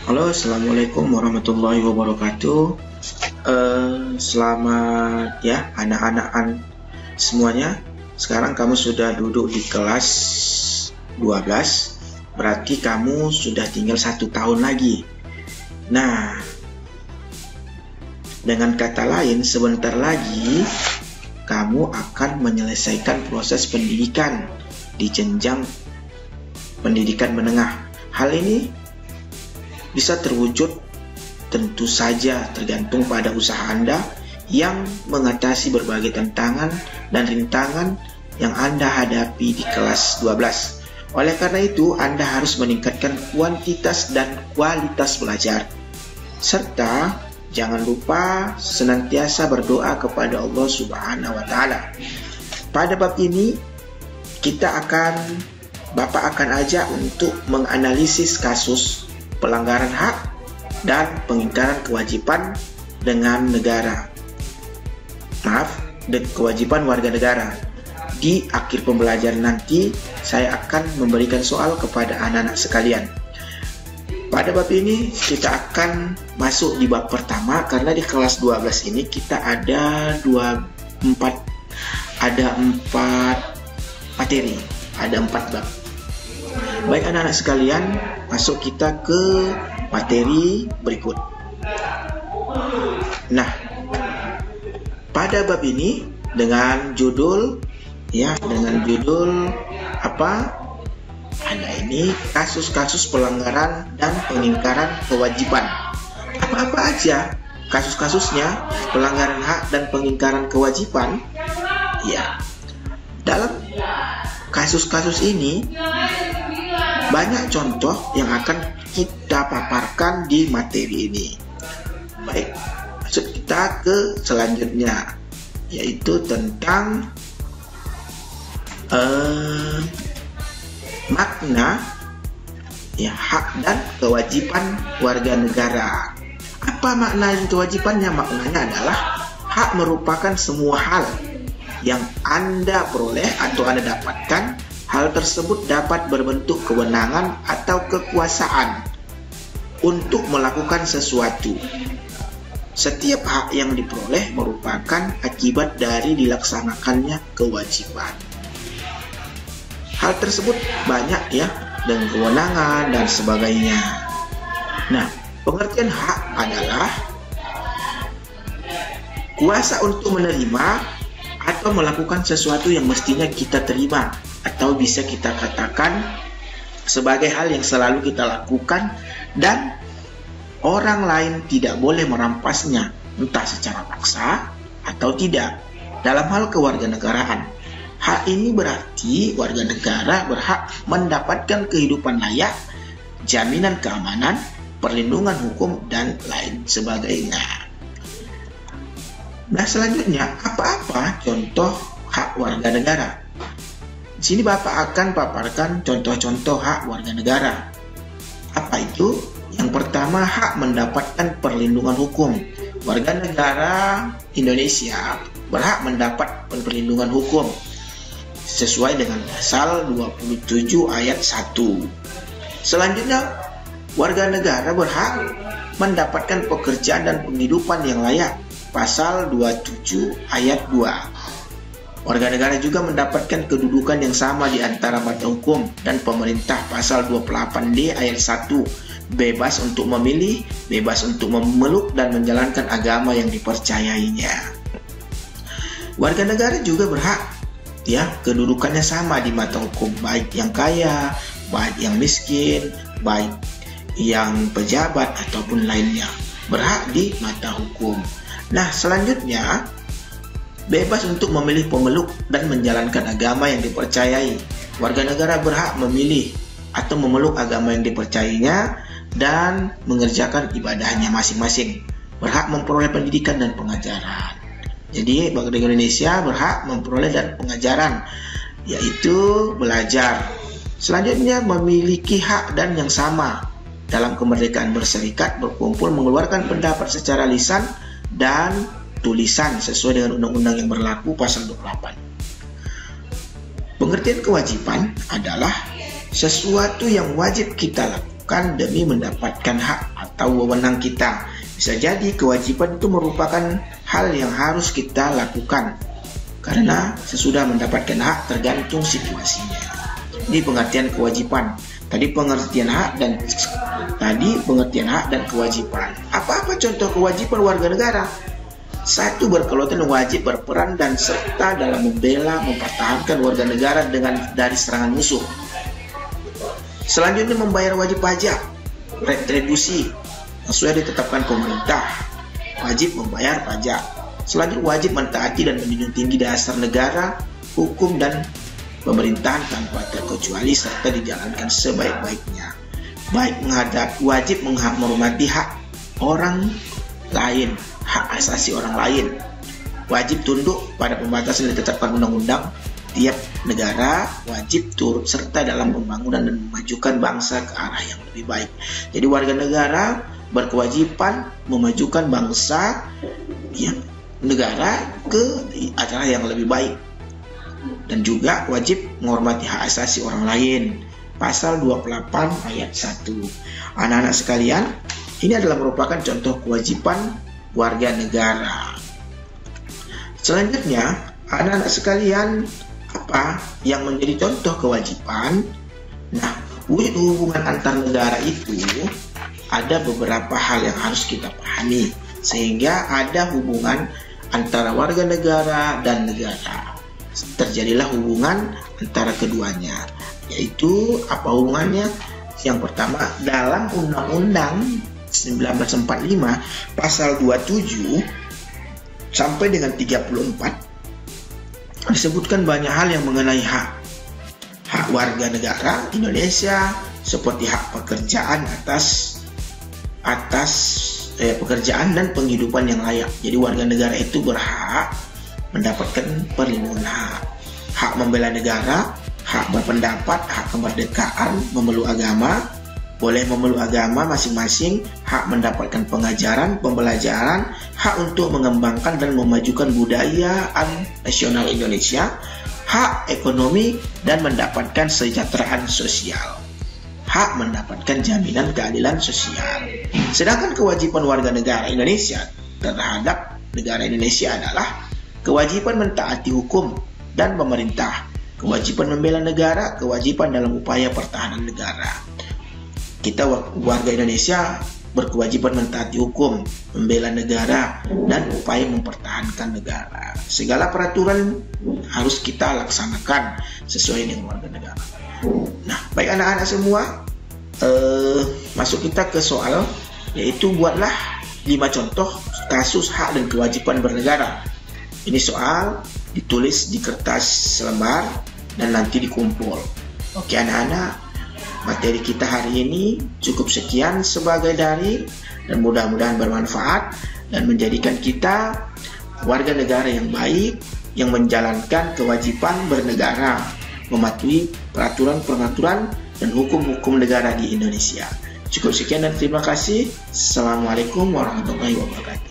Halo, assalamualaikum warahmatullahi wabarakatuh. Selamat ya anak-anak semuanya. Sekarang kamu sudah duduk di kelas 12. Berarti kamu sudah tinggal 1 tahun lagi. Nah, dengan kata lain, sebentar lagi kamu akan menyelesaikan proses pendidikan di jenjang pendidikan menengah. Hal ini bisa terwujud tentu saja tergantung pada usaha Anda yang mengatasi berbagai tantangan dan rintangan yang Anda hadapi di kelas 12. Oleh karena itu, Anda harus meningkatkan kuantitas dan kualitas belajar. Serta jangan lupa senantiasa berdoa kepada Allah Subhanahu wa Ta'ala. Pada bab ini, Bapak akan ajak untuk menganalisis kasus pelanggaran hak dan pengingkaran kewajiban kewajiban warga negara. Di akhir pembelajaran nanti, saya akan memberikan soal kepada anak-anak sekalian. Pada bab ini, kita akan masuk di bab pertama, karena di kelas 12 ini kita ada 4 materi, ada 4 bab. Baik anak-anak sekalian, masuk kita ke materi berikut. Nah, pada bab ini dengan judul apa? Ada ini kasus-kasus pelanggaran dan pengingkaran kewajiban. Apa-apa aja kasus-kasusnya pelanggaran hak dan pengingkaran kewajiban? Ya, dalam kasus-kasus ini banyak contoh yang akan kita paparkan di materi ini. Baik, masuk kita ke selanjutnya, yaitu tentang makna hak dan kewajiban warga negara. Apa makna dan kewajibannya? Maknanya adalah hak merupakan semua hal yang Anda peroleh atau Anda dapatkan. Hal tersebut dapat berbentuk kewenangan atau kekuasaan untuk melakukan sesuatu. Setiap hak yang diperoleh merupakan akibat dari dilaksanakannya kewajiban. Hal tersebut banyak dengan kewenangan dan sebagainya. Nah, pengertian hak adalah kuasa untuk menerima atau melakukan sesuatu yang mestinya kita terima, atau bisa kita katakan sebagai hal yang selalu kita lakukan dan orang lain tidak boleh merampasnya, entah secara paksa atau tidak. Dalam hal kewarganegaraan, hak ini berarti warga negara berhak mendapatkan kehidupan layak, jaminan keamanan, perlindungan hukum, dan lain sebagainya. Nah, selanjutnya, apa-apa contoh hak warga negara? Di sini Bapak akan paparkan contoh-contoh hak warga negara. Apa itu? Yang pertama, hak mendapatkan perlindungan hukum. Warga negara Indonesia berhak mendapat perlindungan hukum sesuai dengan pasal 27 ayat 1. Selanjutnya, warga negara berhak mendapatkan pekerjaan dan penghidupan yang layak. Pasal 27 ayat 2. Warga negara juga mendapatkan kedudukan yang sama di antara mata hukum dan pemerintah. Pasal 28D ayat 1. Bebas untuk memilih, bebas untuk memeluk dan menjalankan agama yang dipercayainya. Warga negara juga berhak kedudukannya sama di mata hukum, baik yang kaya, baik yang miskin, baik yang pejabat ataupun lainnya, berhak di mata hukum. Nah, selanjutnya, bebas untuk memilih pemeluk dan menjalankan agama yang dipercayai. Warga negara berhak memilih atau memeluk agama yang dipercayainya dan mengerjakan ibadahnya masing-masing. Berhak memperoleh pendidikan dan pengajaran. Jadi, warga negara Indonesia berhak memperoleh dan pengajaran, yaitu belajar. Selanjutnya, memiliki hak dan yang sama dalam kemerdekaan berserikat, berkumpul, mengeluarkan pendapat secara lisan dan tulisan sesuai dengan undang-undang yang berlaku pasal 28. Pengertian kewajiban adalah sesuatu yang wajib kita lakukan demi mendapatkan hak atau wewenang kita. Bisa jadi kewajiban itu merupakan hal yang harus kita lakukan karena sesudah mendapatkan hak tergantung situasinya. Ini pengertian kewajiban. Tadi pengertian hak dan kewajiban. Apa-apa contoh kewajiban warga negara? 1. Berkelautan wajib berperan dan serta dalam membela, mempertahankan warga negara dari serangan musuh. Selanjutnya membayar wajib pajak, retribusi yang sudah ditetapkan pemerintah. Wajib membayar pajak. Selanjutnya wajib mentaati dan menjunjung tinggi dasar negara, hukum dan pemerintahan tanpa terkecuali serta dijalankan sebaik-baiknya. Wajib menghormati hak orang lain, hak asasi orang lain. Wajib tunduk pada pembatasan yang ditetapkan undang-undang. Tiap negara wajib turut serta dalam pembangunan dan memajukan bangsa ke arah yang lebih baik. Jadi warga negara berkewajiban memajukan bangsa negara ke arah yang lebih baik. Dan juga wajib menghormati hak asasi orang lain. Pasal 28 ayat 1. Anak-anak sekalian, ini adalah merupakan contoh kewajiban warga negara. Selanjutnya, anak-anak sekalian, apa yang menjadi contoh kewajiban? Nah, wujud hubungan antar negara itu ada beberapa hal yang harus kita pahami, sehingga ada hubungan antara warga negara dan negara. Terjadilah hubungan antara keduanya, yaitu apa hubungannya? Yang pertama, dalam Undang-Undang 1945 pasal 27 sampai dengan 34 disebutkan banyak hal yang mengenai hak warga negara Indonesia, seperti hak pekerjaan pekerjaan dan penghidupan yang layak. Jadi warga negara itu berhak mendapatkan perlindungan hak membela negara, hak berpendapat, hak kemerdekaan, memeluk agama, boleh memeluk agama masing-masing, hak mendapatkan pengajaran, pembelajaran, hak untuk mengembangkan dan memajukan budaya nasional Indonesia, hak ekonomi dan mendapatkan kesejahteraan sosial, hak mendapatkan jaminan keadilan sosial. Sedangkan kewajiban warga negara Indonesia terhadap negara Indonesia adalah kewajiban mentaati hukum dan pemerintah, kewajiban membela negara, kewajiban dalam upaya pertahanan negara. Kita warga Indonesia berkewajiban mentaati hukum, membela negara, dan upaya mempertahankan negara. Segala peraturan harus kita laksanakan sesuai dengan warga negara. Nah, baik anak-anak semua, masuk kita ke soal, yaitu buatlah 5 contoh kasus hak dan kewajiban bernegara. Ini soal ditulis di kertas selembar dan nanti dikumpul. Oke anak-anak, materi kita hari ini cukup sekian sebagai daring dan mudah-mudahan bermanfaat dan menjadikan kita warga negara yang baik yang menjalankan kewajiban bernegara, mematuhi peraturan-peraturan dan hukum-hukum negara di Indonesia. Cukup sekian dan terima kasih. Assalamualaikum warahmatullahi wabarakatuh.